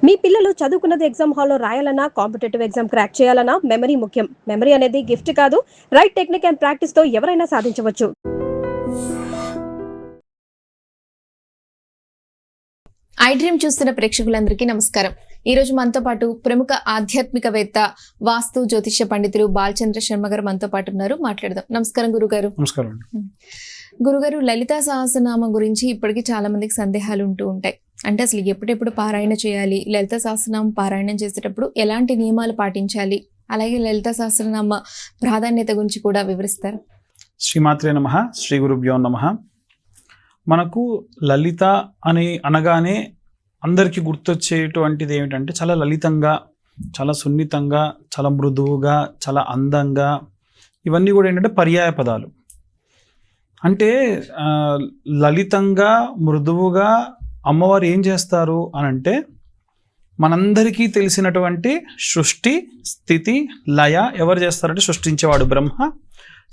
మీ పిల్లలు చదువుకున్నది ఎగ్జామ్ హాల్లో రాయాలన్నా, కాంపిటేటివ్ ఎగ్జామ్ క్రాక్ చేయాలన్నా మెమరీ ముఖ్యం. మెమరీ అనేది గిఫ్ట్ కాదు, రైట్ టెక్నిక్ అండ్ ప్రాక్టీస్తో ఎవరైనా సాధించవచ్చు. ఐ డ్రీమ్ చూస్తున్న ప్రేక్షకులందరికీ నమస్కారం. ఈ రోజు మనతో పాటు ప్రముఖ ఆధ్యాత్మికవేత్త, వాస్తు జ్యోతిష్య పండితులు బాలచంద్ర శర్మ గారు మనతో పాటు ఉన్నారు. మాట్లాడదాం. నమస్కారం గురుగారు. నమస్కారం. గురుగారు, లలితా సహస్రనామం గురించి ఇప్పటికీ చాలా మందికి సందేహాలు ఉంటూ ఉంటాయి. అంటే అసలు ఎప్పుడెప్పుడు పారాయణ చేయాలి, లలితా సహస్రనామం పారాయణం చేసేటప్పుడు ఎలాంటి నియమాలు పాటించాలి, అలాగే లలితా సహస్రనామ ప్రాధాన్యత గురించి కూడా వివరిస్తారు. శ్రీమాత్రే నమః. శ్రీ గురుభ్యో నమః. మనకు లలిత అని అనగానే అందరికీ గుర్తొచ్చేటువంటిది ఏమిటంటే చాలా లలితంగా, చాలా సున్నితంగా, చాలా మృదువుగా, చాలా అందంగా, ఇవన్నీ కూడా ఏంటంటే పర్యాయ పదాలు. అంటే లలితంగా, మృదువుగా అమ్మవారు ఏం చేస్తారు అని అంటే మనందరికీ తెలిసినటువంటి సృష్టి, స్థితి, లయ ఎవరు చేస్తారంటే సృష్టించేవాడు బ్రహ్మ,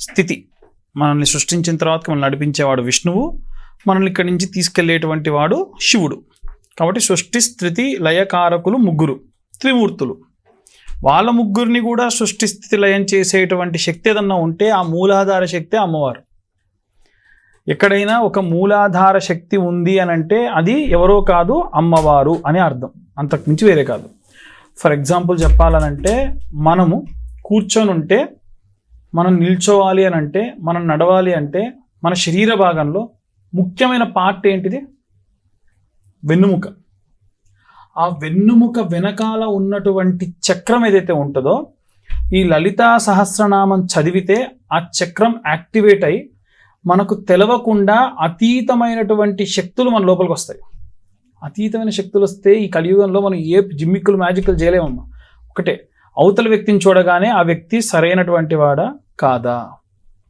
స్థితి మనల్ని సృష్టించిన తర్వాత మనల్ని నడిపించేవాడు విష్ణువు, మనల్ని ఇక్కడి నుంచి తీసుకెళ్లేటువంటి వాడు శివుడు. కాబట్టి సృష్టి, స్థితి, లయకారకులు ముగ్గురు త్రిమూర్తులు. వాళ్ళ ముగ్గురిని కూడా సృష్టి, స్థితి, లయం చేసేటువంటి శక్తి ఏదన్నా ఉంటే ఆ మూలాధార శక్తి అమ్మవారు. ఎక్కడైనా ఒక మూలాధార శక్తి ఉంది అని అంటే అది ఎవరో కాదు, అమ్మవారు అని అర్థం, అంతకు మించి వేరే కాదు. ఫర్ ఎగ్జాంపుల్ చెప్పాలనంటే మనము కూర్చొని ఉంటే, మనం నిల్చోవాలి అని అంటే, మనం నడవాలి అంటే మన శరీర భాగంలో ముఖ్యమైన పార్ట్ ఏంటిది? వెన్నుముక. ఆ వెన్నుముక వెనకాల ఉన్నటువంటి చక్రం ఏదైతే ఉంటుందో, ఈ లలితా సహస్రనామం చదివితే ఆ చక్రం యాక్టివేట్ అయి మనకు తెలవకుండా అతీతమైనటువంటి శక్తులు మన లోపలికి వస్తాయి. అతీతమైన శక్తులు వస్తే ఈ కలియుగంలో మనం ఏ జిమ్మిక్కులు, మ్యాజిక్లు చేయలేమమ్మా. ఒకటే, అవతల వ్యక్తిని చూడగానే ఆ వ్యక్తి సరైనటువంటి వాడా కాదా,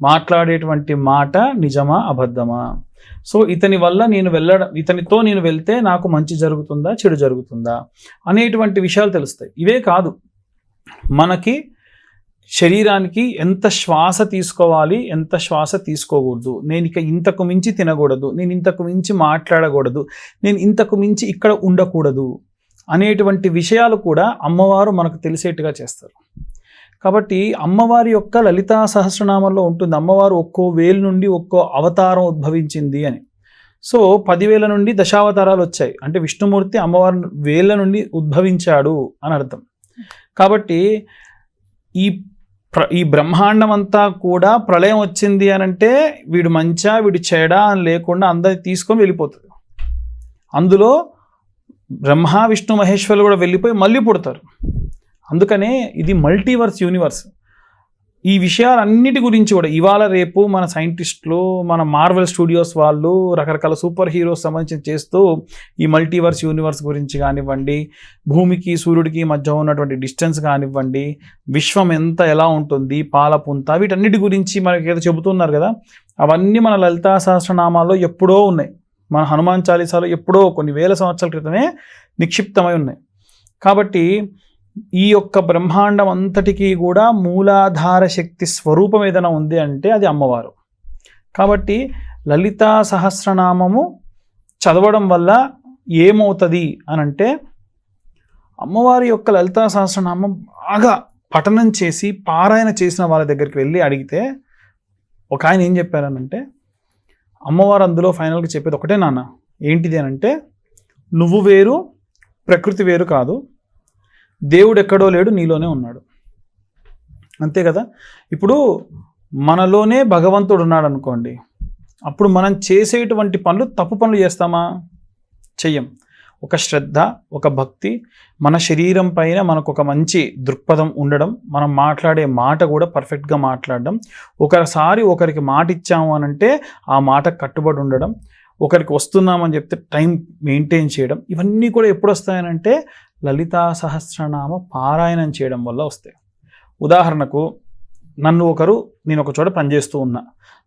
మాట్లాడేటువంటి మాట నిజమా అబద్ధమా, సో ఇతని వల్ల ఇతనితో నేను వెళ్తే నాకు మంచి జరుగుతుందా, చెడు జరుగుతుందా అనేటువంటి విషయాలు తెలుస్తాయి. ఇవే కాదు, మనకి శరీరానికి ఎంత శ్వాస తీసుకోవాలి, ఎంత శ్వాస తీసుకోకూడదు, నేను ఇక ఇంతకు మించి తినకూడదు, నేను ఇంతకు మించి మాట్లాడకూడదు, నేను ఇంతకు మించి ఇక్కడ ఉండకూడదు అనేటువంటి విషయాలు కూడా అమ్మవారు మనకు తెలిసేట్టుగా చేస్తారు. కాబట్టి అమ్మవారి యొక్క లలితా సహస్రనామంలో ఉంటుంది అమ్మవారు ఒక్కో వేలు నుండి ఒక్కో అవతారం ఉద్భవించింది అని. సో 10,000 నుండి దశావతారాలు వచ్చాయి అంటే విష్ణుమూర్తి అమ్మవారి వేళ్ళ నుండి ఉద్భవించాడు అని అర్థం. కాబట్టి ఈ బ్రహ్మాండం అంతా కూడా ప్రళయం వచ్చింది అని అంటే వీడు మంచా వీడు చెడా అని లేకుండా అందరిని తీసుకొని వెళ్ళిపోతుంది. అందులో బ్రహ్మ, విష్ణు, మహేశ్వరులు కూడా వెళ్ళిపోయి మళ్ళీ పుడతారు. అందుకనే ఇది మల్టీవర్స్ యూనివర్స్. ఈ విషయాలన్నిటి గురించి కూడా ఇవాళ రేపు మన సైంటిస్టులు, మన మార్వెల్ స్టూడియోస్ వాళ్ళు రకరకాల సూపర్ హీరోస్ సంబంధించి చేస్తూ ఈ మల్టీవర్స్ యూనివర్స్ గురించి కానివ్వండి, భూమికి సూర్యుడికి మధ్య ఉన్నటువంటి డిస్టెన్స్ కానివ్వండి, విశ్వం ఎలా ఉంటుంది, పాలపుంత, వీటన్నిటి గురించి మనకి ఏదో చెబుతున్నారు కదా, అవన్నీ మన లలితా సహస్రనామాల్లో ఎప్పుడో ఉన్నాయి. మన హనుమాన్ చాలీసాలో ఎప్పుడో కొన్ని వేల సంవత్సరాల క్రితమే నిక్షిప్తమై ఉన్నాయి. కాబట్టి ఈ యొక్క బ్రహ్మాండం అంతటికీ కూడా మూలాధార శక్తి స్వరూపం ఏదైనా ఉంది అంటే అది అమ్మవారు. కాబట్టి లలితా సహస్రనామము చదవడం వల్ల ఏమవుతుంది అని అంటే, అమ్మవారి యొక్క లలితా సహస్రనామం బాగా పఠనం చేసి పారాయణ చేసిన వాళ్ళ దగ్గరికి వెళ్ళి అడిగితే ఒక ఆయన ఏం చెప్పారనంటే, అమ్మవారు అందులో ఫైనల్గా చెప్పేది ఒకటే, నాన్న ఏంటిది అని అంటే, నువ్వు వేరు, ప్రకృతి వేరు కాదు, దేవుడు ఎక్కడో లేడు, నీలోనే ఉన్నాడు. అంతే కదా. ఇప్పుడు మనలోనే భగవంతుడు ఉన్నాడు అనుకోండి, అప్పుడు మనం చేసేటువంటి పనులు తప్పు పనులు చేస్తామా? చెయ్యం. ఒక శ్రద్ధ, ఒక భక్తి, మన శరీరం పైన మనకు ఒక మంచి దృక్పథం ఉండడం, మనం మాట్లాడే మాట కూడా పర్ఫెక్ట్గా మాట్లాడడం, ఒకరికి మాట ఇచ్చాము అనంటే ఆ మాట కట్టుబడి ఉండడం, ఒకరికి వస్తున్నామని చెప్తే టైం మెయింటైన్ చేయడం, ఇవన్నీ కూడా ఎప్పుడు వస్తాయనంటే లలితా సహస్రనామ పారాయణం చేయడం వల్ల వస్తాయి. ఉదాహరణకు నేను ఒక చోట పనిచేస్తూ ఉన్నా,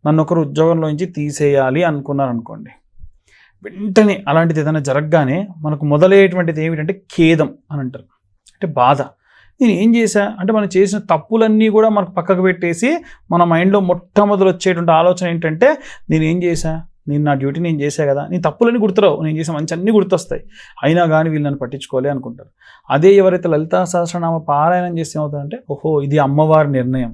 నన్ను ఒకరు ఉద్యోగంలో నుంచి తీసేయాలి అనుకున్నారనుకోండి, వెంటనే అలాంటిది ఏదైనా జరగగానే మనకు మొదలయ్యేటువంటిది ఏమిటంటే ఖేదం అని అంటారు, అంటే బాధ. నేను ఏం చేశా అంటే, మనం చేసిన తప్పులన్నీ కూడా మనకు పక్కకు పెట్టేసి మన మైండ్లో మొట్టమొదలు వచ్చేటువంటి ఆలోచన ఏంటంటే, నేను ఏం చేశా, నేను నా డ్యూటీ నేను చేసా కదా, నీ తప్పులని గుర్తురావు, నేను చేసే మంచి అన్నీ గుర్తొస్తాయి, అయినా కానీ వీళ్ళు నన్ను పట్టించుకోలే అనుకుంటారు. అదే ఎవరైతే లలితా సహస్రనామ పారాయణం చేస్తే ఏమవుతుందంటే, ఓహో ఇది అమ్మవారి నిర్ణయం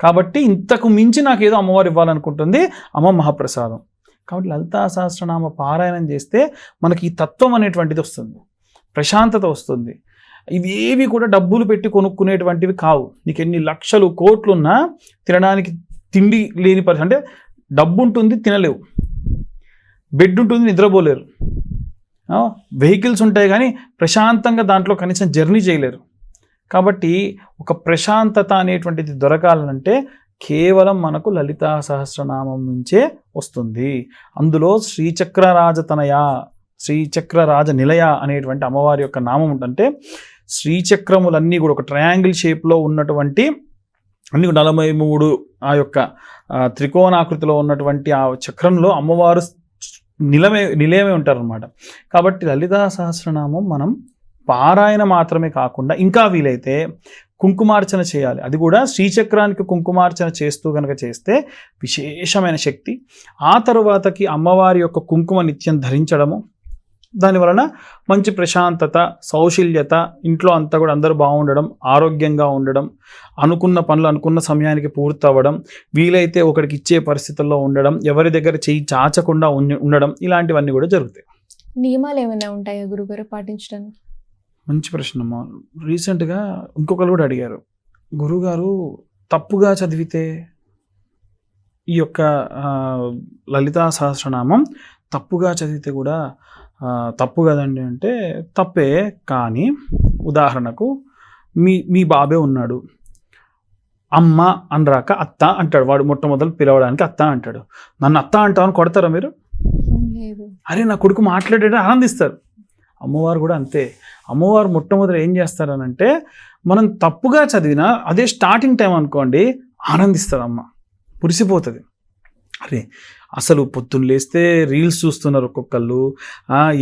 కాబట్టి ఇంతకు మించి నాకు ఏదో అమ్మవారు ఇవ్వాలనుకుంటుంది, అమ్మ మహాప్రసాదం. కాబట్టి లలితా సహస్రనామ పారాయణం చేస్తే మనకి ఈ తత్వం అనేటువంటిది వస్తుంది, ప్రశాంతత వస్తుంది. ఇవేవి కూడా డబ్బులు పెట్టి కొనుక్కునేటువంటివి కావు. నీకు ఎన్ని లక్షలు కోట్లున్నా తినడానికి తిండి లేని పరిస్థితి, అంటే డబ్బు ఉంటుంది తినలేవు, బెడ్ ఉంటుంది నిద్రపోలేరు, వెహికల్స్ ఉంటాయి కానీ ప్రశాంతంగా దాంట్లో కనీసం జర్నీ చేయలేరు. కాబట్టి ఒక ప్రశాంతత అనేటువంటిది దొరకాలంటే కేవలం మనకు లలితా సహస్రనామం నుంచే వస్తుంది. అందులో శ్రీచక్రరాజతనయ, శ్రీచక్రరాజ నిలయ అనేటువంటి అమ్మవారి యొక్క నామం ఉంటుంటే, శ్రీచక్రములన్నీ కూడా ఒక ట్రయాంగిల్ షేప్లో ఉన్నటువంటి అన్ని 43 ఆ యొక్క త్రికోణాకృతిలో ఉన్నటువంటి ఆ చక్రంలో అమ్మవారు నిలయమే ఉంటారనమాట. కాబట్టి లలితా సహస్రనామం మనం పారాయణ మాత్రమే కాకుండా ఇంకా వీలైతే కుంకుమార్చన చేయాలి. అది కూడా శ్రీచక్రానికి కుంకుమార్చన చేస్తూ కనుక చేస్తే విశేషమైన శక్తి. ఆ తరువాతకి అమ్మవారి యొక్క కుంకుమ నిత్యం ధరించడము, దానివలన మంచి ప్రశాంతత, సౌశల్యత, ఇంట్లో అంతా కూడా అందరూ బాగుండడం, ఆరోగ్యంగా ఉండడం, అనుకున్న పనులు అనుకున్న సమయానికి పూర్తి అవ్వడం, వీలైతే ఒకరికి ఇచ్చే పరిస్థితుల్లో ఉండడం, ఎవరి దగ్గర చెయ్యి చాచకుండా ఉండడం, ఇలాంటివన్నీ కూడా జరుగుతాయి. నియమాలు ఏమైనా ఉంటాయా గురుగారు పాటించడానికి? మంచి ప్రశ్న అమ్మా. రీసెంట్గా ఇంకొకరు కూడా అడిగారు, గురుగారు తప్పుగా చదివితే ఈ యొక్క లలితా సహస్రనామం తప్పుగా చదివితే కూడా తప్పు కదండి అంటే, తప్పే. కానీ ఉదాహరణకు మీ బాబే ఉన్నాడు, అమ్మ అనరాక అత్త అంటాడు, వాడు మొట్టమొదలు పిలవడానికి అత్త అంటాడు. నన్ను అత్త అంటామని కొడతారా మీరు? అరే నా కొడుకు మాట్లాడేట ఆనందిస్తారు. అమ్మవారు కూడా అంతే. అమ్మవారు మొట్టమొదటి ఏం చేస్తారనంటే, మనం తప్పుగా చదివినా అదే స్టార్టింగ్ టైం అనుకోండి, ఆనందిస్తారు అమ్మ, పురిసిపోతుంది. అరే అసలు పొద్దున్న లేస్తే రీల్స్ చూస్తున్నారు ఒక్కొక్కళ్ళు,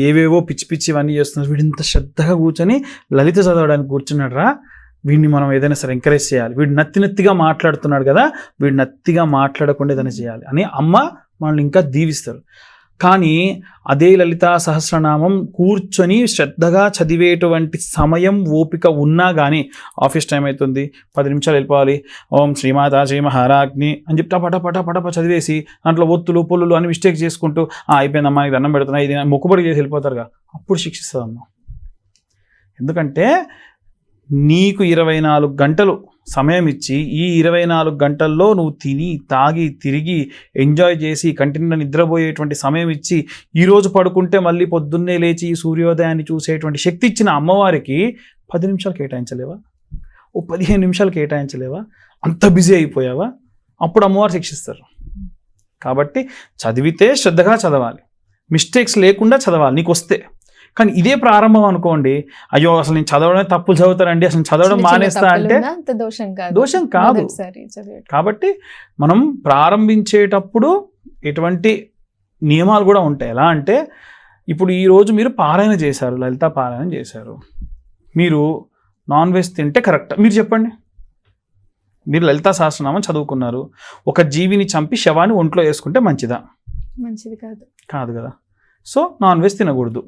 ఏవేవో పిచ్చి పిచ్చి ఇవన్నీ చేస్తున్నారు, వీడు ఇంత శ్రద్ధగా కూర్చొని లలిత చదవడానికి కూర్చున్నాడు రా, వీడిని మనం ఏదైనా సరే ఎంకరేజ్ చేయాలి, వీడు నత్తిగా మాట్లాడుతున్నాడు కదా, వీడు నత్తిగా మాట్లాడకుండా ఏదైనా చేయాలి అని అమ్మ మనల్ని ఇంకా దీవిస్తారు. కానీ అదే లలితా సహస్రనామం కూర్చొని శ్రద్ధగా చదివేటువంటి సమయం ఓపిక ఉన్నా కానీ, ఆఫీస్ టైం అవుతుంది 10 నిమిషాలు వెళ్ళిపోవాలి, ఓం శ్రీమాతా శ్రీ మహారాజ్ని అని చెప్తా పట చదివేసి దాంట్లో ఒత్తులు పొల్లులు అని మిస్టేక్ చేసుకుంటూ అయిపోయిందమ్మా ఇది దండం పెడుతున్నా ఇది మొక్కుబడి చేసి వెళ్ళిపోతారుగా, అప్పుడు శిక్షిస్తుందమ్మా. ఎందుకంటే నీకు 24 గంటలు సమయం ఇచ్చి, ఈ 24 గంటల్లో నువ్వు తిని తాగి తిరిగి ఎంజాయ్ చేసి కంటిన్యూ నిద్రపోయేటువంటి సమయం ఇచ్చి, ఈరోజు పడుకుంటే మళ్ళీ పొద్దున్నే లేచి ఈ సూర్యోదయాన్ని చూసేటువంటి శక్తి ఇచ్చిన అమ్మవారికి 10 నిమిషాలు కేటాయించలేవా? ఓ 15 నిమిషాలు కేటాయించలేవా? అంత బిజీ అయిపోయావా? అప్పుడు అమ్మవారు శిక్షిస్తారు. కాబట్టి చదివితే శ్రద్ధగా చదవాలి, మిస్టేక్స్ లేకుండా చదవాలి నీకు వస్తే. కానీ ఇదే ప్రారంభం అనుకోండి, అయ్యో అసలు నేను చదవడం తప్పులు చదువుతానండి, అసలు చదవడం మానేస్తా అంటే దోషం కాదు. కాబట్టి మనం ప్రారంభించేటప్పుడు ఎటువంటి నియమాలు కూడా ఉంటాయి. ఎలా అంటే, ఇప్పుడు ఈరోజు మీరు పారాయణ చేశారు, లలితా పారాయణ చేశారు, మీరు నాన్ వెజ్ తింటే కరెక్ట్? మీరు చెప్పండి. మీరు లలితా సహస్రనామం చదువుకున్నారు, ఒక జీవిని చంపి శవాన్ని ఒంట్లో వేసుకుంటే మంచిదా? మంచిది కాదు కదా. సో నాన్ వెజ్ తినకూడదు.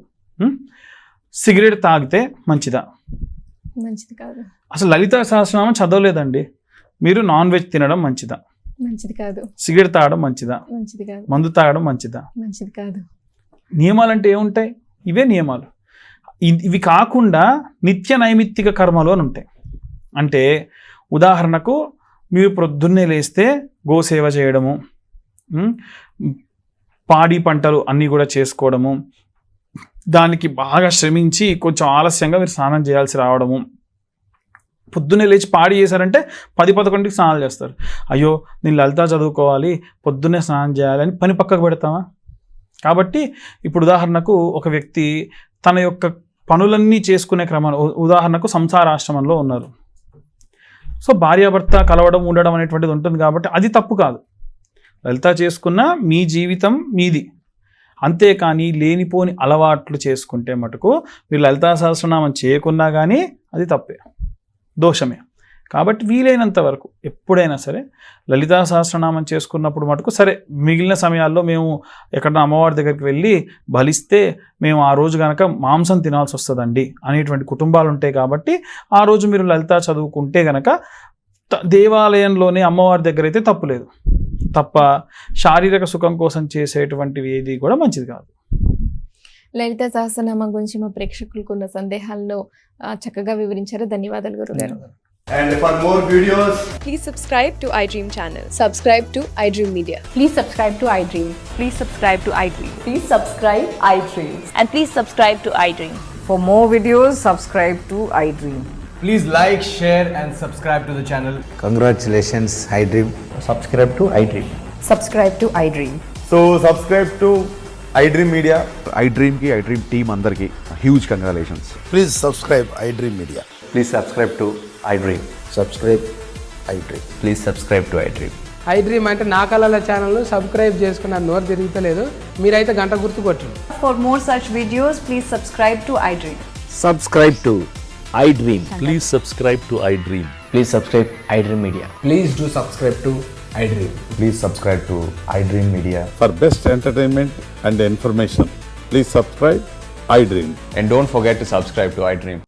సిగరెట్ తాగితే మంచిదా? మంచిది కాదు. అసలు లలితా సహస్రనామం చదవలేదండి, మీరు నాన్ వెజ్ తినడం మంచిదా? మంచిది కాదు. సిగరెట్ తాగడం మంచిదా? మంచిది కాదు. మందు తాగడం మంచిదా? మంచిది కాదు. నియమాలు అంటే ఏముంటాయి? ఇవే నియమాలు. ఇవి కాకుండా నిత్య నైమిత్తిక కర్మలు అని ఉంటాయి. అంటే ఉదాహరణకు మీరు ప్రొద్దున్నే లేస్తే గోసేవ చేయడము, పాడి పంటలు అన్నీ కూడా చేసుకోవడము, దానికి బాగా శ్రమించి కొంచెం ఆలస్యంగా మీరు స్నానం చేయాల్సి రావడము, పొద్దున్నే లేచి పాడి చేశారంటే 10-11కి స్నానాలు చేస్తారు. అయ్యో నేను లలిత చదువుకోవాలి, పొద్దున్నే స్నానం చేయాలని పని పక్కకు పెడతామా? కాబట్టి ఇప్పుడు ఉదాహరణకు ఒక వ్యక్తి తన యొక్క పనులన్నీ చేసుకునే క్రమంలో, ఉదాహరణకు సంసారాశ్రమంలో ఉన్నారు, సో భార్యాభర్త కలవడం ఉండడం అనేటువంటిది ఉంటుంది కాబట్టి అది తప్పు కాదు. లలిత చేసుకున్న మీ జీవితం మీది, అంతేకాని లేనిపోని అలవాట్లు చేసుకుంటే మటుకు మీరు లలితా సహస్రనామం చేయకున్నా కానీ అది తప్పే, దోషమే. కాబట్టి వీలైనంత వరకు ఎప్పుడైనా సరే లలితా సహస్రనామం చేసుకున్నప్పుడు మటుకు సరే మిగిలిన సమయాల్లో మేము ఎక్కడన్నా అమ్మవారి దగ్గరికి వెళ్ళి బలిస్తే మేము ఆ రోజు కనుక మాంసం తినాల్సి వస్తుందండి అనేటువంటి కుటుంబాలు ఉంటాయి. కాబట్టి ఆ రోజు మీరు లలిత చదువుకుంటే కనుక దేవాలయంలోనే అమ్మవారి దగ్గర అయితే తప్పులేదు, తప్ప శారీరక సుఖం కోసం చేసేటువంటివి ఏది కూడా మంచిది కాదు. లలిత సహస్రనామం గురించి మా ప్రేక్షకులకు ఉన్న సందేహాలను చక్కగా వివరించారు. ధన్యవాదాలు గురుగారు. And for more videos, Please subscribe to iDream channel. Subscribe to iDream Media. Please subscribe to iDream. Please subscribe to iDream. Please subscribe iDream. And please subscribe to iDream. For more videos, subscribe to iDream. please like, share and subscribe to the channel. Congratulations, iDream. Subscribe to iDream. Subscribe to iDream. So subscribe to iDream Media. iDream की iDream team अंदर की huge congratulations. Please subscribe iDream Media. Please subscribe to iDream. Subscribe iDream. Please subscribe to iDream. iDream అంటే నా కళల channel subscribe చేసుకున్న నోరు తిరుగుతలేదు, మీరైతే గంట గుర్తు కొట్టండి. For more such videos, please subscribe to iDream. Subscribe to iDream. Please subscribe to iDream. Please subscribe iDream Media. Please do subscribe to iDream. Please subscribe to iDream Media. For best entertainment and information, please subscribe iDream. And don't forget to subscribe to iDream.